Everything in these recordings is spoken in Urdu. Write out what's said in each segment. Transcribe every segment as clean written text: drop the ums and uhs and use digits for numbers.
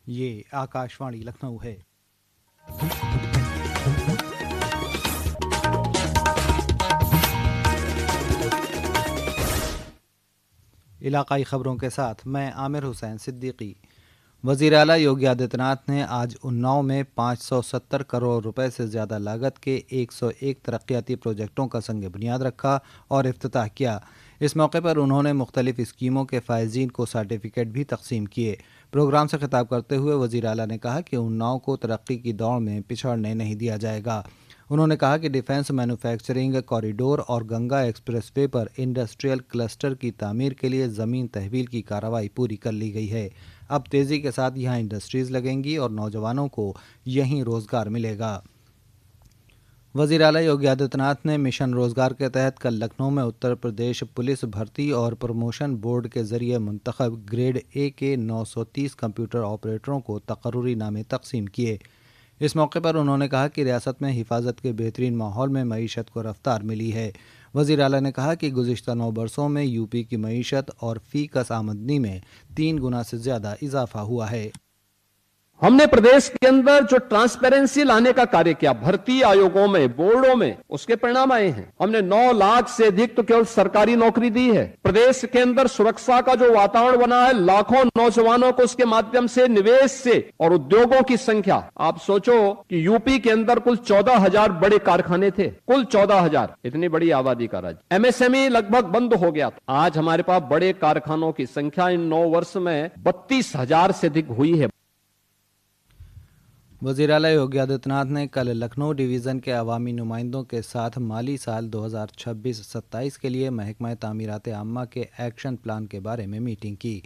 یہ آکاشوانی لکھنؤ ہے۔ علاقائی خبروں کے ساتھ میں عامر حسین صدیقی۔ وزیر اعلیٰ یوگی آدتیہ ناتھ نے آج اناؤ میں 570 کروڑ روپے سے زیادہ لاگت کے 101 ترقیاتی پروجیکٹوں کا سنگ بنیاد رکھا اور افتتاح کیا۔ اس موقع پر انہوں نے مختلف اسکیموں کے فائزین کو سرٹیفکیٹ بھی تقسیم کیے۔ پروگرام سے خطاب کرتے ہوئے وزیر اعلیٰ نے کہا کہ اناؤ کو ترقی کی دوڑ میں پچھڑنے نہیں دیا جائے گا۔ انہوں نے کہا کہ ڈیفنس مینوفیکچرنگ کوریڈور اور گنگا ایکسپریس وے پر انڈسٹریل کلسٹر کی تعمیر کے لیے زمین تحویل کی کارروائی پوری کر لی گئی ہے۔ اب تیزی کے ساتھ یہاں انڈسٹریز لگیں گی اور نوجوانوں کو یہیں روزگار ملے گا۔ وزیر اعلیٰ یوگی آدتیہ ناتھ نے مشن روزگار کے تحت کل لکھنؤ میں اتر پردیش پولیس بھرتی اور پروموشن بورڈ کے ذریعے منتخب گریڈ اے کے 930 کمپیوٹر آپریٹروں کو تقرری نامے تقسیم کیے۔ اس موقع پر انہوں نے کہا کہ ریاست میں حفاظت کے بہترین ماحول میں معیشت کو رفتار ملی ہے۔ وزیر اعلیٰ نے کہا کہ گزشتہ 9 برسوں میں یو پی کی معیشت اور فی کس آمدنی میں 3 گنا سے زیادہ اضافہ ہوا ہے۔ ہم نے پردیش کے اندر جو ٹرانسپیرنسی لانے کا کاریہ کیا بھرتی آیوگوں میں بورڈوں میں اس کے پرینام آئے ہیں۔ ہم نے 9 لاکھ سے ادھک تو کیول سرکاری نوکری دی ہے۔ پردیش کے اندر سرکشا کا جو واتاورن بنا ہے لاکھوں نوجوانوں کو اس کے مادھیم سے نویش سے اور ادیوگوں کی سنکھیا آپ سوچو کہ یو پی کے اندر کل 14,000 بڑے کارخانے تھے، کل 14,000 اتنی بڑی آبادی کا راج۔ ایم ایس ایم ای لگ بھگ بند ہو گیا تھا۔ آج ہمارے پاس بڑے کارخانوں کی سنکھیا ان 9 برس میں 32,000 سے ادھک ہوئی ہے۔ وزیر اعلیٰ یوگی آدتیہ ناتھ نے کل لکھنؤ ڈویژن کے عوامی نمائندوں کے ساتھ مالی سال 2026-27 کے لیے محکمہ تعمیرات عامہ کے ایکشن پلان کے بارے میں میٹنگ کی۔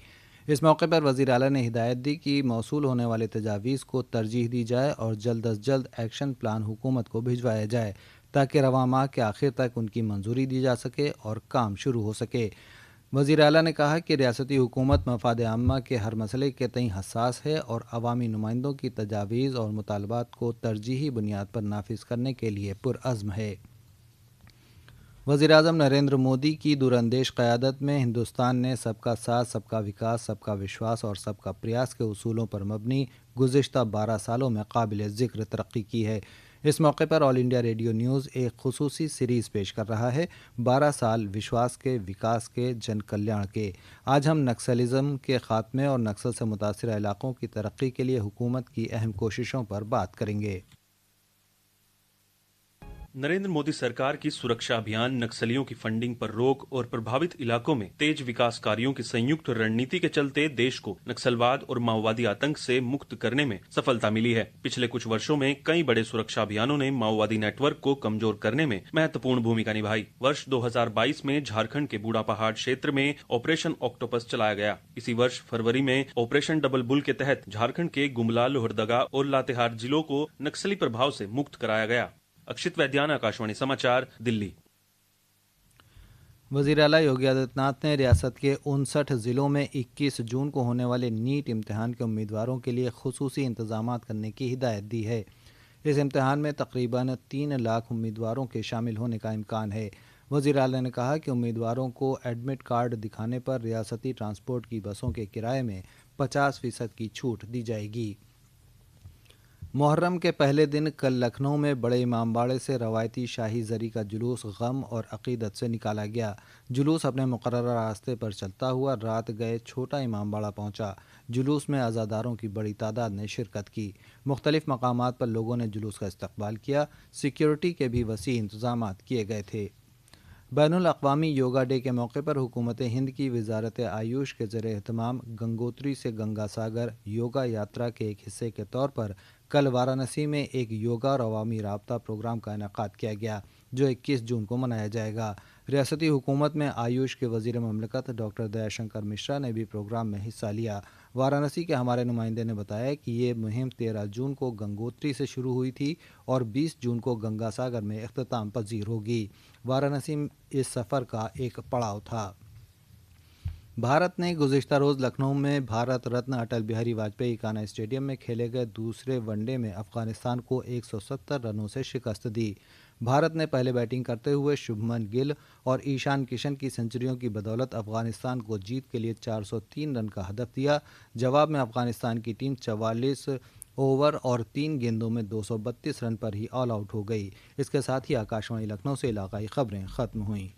اس موقع پر وزیر اعلیٰ نے ہدایت دی کہ موصول ہونے والے تجاویز کو ترجیح دی جائے اور جلد از جلد ایکشن پلان حکومت کو بھجوایا جائے تاکہ رواں ماہ کے آخر تک ان کی منظوری دی جا سکے اور کام شروع ہو سکے۔ وزیر اعلیٰ نے کہا کہ ریاستی حکومت مفاد عامہ کے ہر مسئلے کے تئیں حساس ہے اور عوامی نمائندوں کی تجاویز اور مطالبات کو ترجیحی بنیاد پر نافذ کرنے کے لیے پرعزم ہے۔ وزیر اعظم نریندر مودی کی دوراندیش قیادت میں ہندوستان نے سب کا ساتھ، سب کا وکاس، سب کا وشواس اور سب کا پریاس کے اصولوں پر مبنی گزشتہ 12 سالوں میں قابل ذکر ترقی کی ہے۔ اس موقع پر آل انڈیا ریڈیو نیوز ایک خصوصی سیریز پیش کر رہا ہے، 12 سال وشواس کے، وکاس کے، جن کلیان کے۔ آج ہم نکسلزم کے خاتمے اور نکسل سے متاثرہ علاقوں کی ترقی کے لیے حکومت کی اہم کوششوں پر بات کریں گے۔ نریندر مودی سرکار کی سرکشا ابھیان، نکسلیوں کی فنڈنگ پر روک اور پربھاوت علاقوں میں تیز وکاس کاریوں کی سنیکت رننیتی کے چلتے دیش کو نکسلواد اور ماؤوادی آتنک سے مکت کرنے میں سفلتا ملی ہے۔ پچھلے کچھ برسوں میں کئی بڑے سرکشا ابھیانوں نے ماؤوادی نیٹ ورک کو کمزور کرنے میں مہتوپورن بھومکا نبھائی۔ ورش 2022 میں جھارکھنڈ کے بوڑھا پہاڑ چھیتر میں آپریشن آکٹوپس چلایا گیا۔ اسی ورش فروری میں آپریشن ڈبل بل کے تحت جھارکھنڈ کے گملا، لوہردگا اور لاتیہار ضلعوں کو نکسلی پربھاؤ سے مکت کرایا گیا۔ اکشت ویدیان، آکاشوانی سماچار، دلی۔ وزیر اعلیٰ یوگی آدتیہ ناتھ نے ریاست کے 59 ضلعوں میں 21 جون کو ہونے والے نیٹ امتحان کے امیدواروں کے لیے خصوصی انتظامات کرنے کی ہدایت دی ہے۔ اس امتحان میں تقریباً 3 لاکھ امیدواروں کے شامل ہونے کا امکان ہے۔ وزیر اعلیٰ نے کہا کہ امیدواروں کو ایڈمٹ کارڈ دکھانے پر ریاستی ٹرانسپورٹ کی بسوں کے کرائے میں 50% کی چھوٹ دی جائے گی۔ محرم کے پہلے دن کل لکھنؤ میں بڑے امام باڑے سے روایتی شاہی زری کا جلوس غم اور عقیدت سے نکالا گیا۔ جلوس اپنے مقررہ راستے پر چلتا ہوا رات گئے چھوٹا امام باڑہ پہنچا۔ جلوس میں عزاداروں کی بڑی تعداد نے شرکت کی۔ مختلف مقامات پر لوگوں نے جلوس کا استقبال کیا۔ سیکیورٹی کے بھی وسیع انتظامات کیے گئے تھے۔ بین الاقوامی یوگا ڈے کے موقع پر حکومت ہند کی وزارت آیوش کے زیر اہتمام گنگوتری سے گنگا ساگر یوگا یاترا کے ایک حصے کے طور پر کل وارانسی میں ایک یوگا اور عوامی رابطہ پروگرام کا انعقاد کیا گیا جو 21 جون کو منایا جائے گا۔ ریاستی حکومت میں آیوش کے وزیر مملکت ڈاکٹر دیا شنکر مشرا نے بھی پروگرام میں حصہ لیا۔ وارانسی کے ہمارے نمائندے نے بتایا کہ یہ مہم 13 جون کو گنگوتری سے شروع ہوئی تھی اور 20 جون کو گنگا ساگر میں اختتام پذیر ہوگی۔ وارانسی اس سفر کا ایک پڑاؤ تھا۔ بھارت نے گزشتہ روز لکھنؤ میں بھارت رتن اٹل بہاری واجپئی کانا اسٹیڈیم میں کھیلے گئے دوسرے ون ڈے میں افغانستان کو 170 رنوں سے شکست دی۔ بھارت نے پہلے بیٹنگ کرتے ہوئے شبھمن گل اور ایشان کشن کی سنچریوں کی بدولت افغانستان کو جیت کے لیے 403 رن کا ہدف دیا۔ جواب میں افغانستان کی ٹیم 44 اوور اور 3 گیندوں میں 232 رن پر ہی آل آؤٹ ہو گئی۔ اس کے ساتھ ہی آکاشوانی لکھنؤ سے علاقائی خبریں ختم ہوئیں۔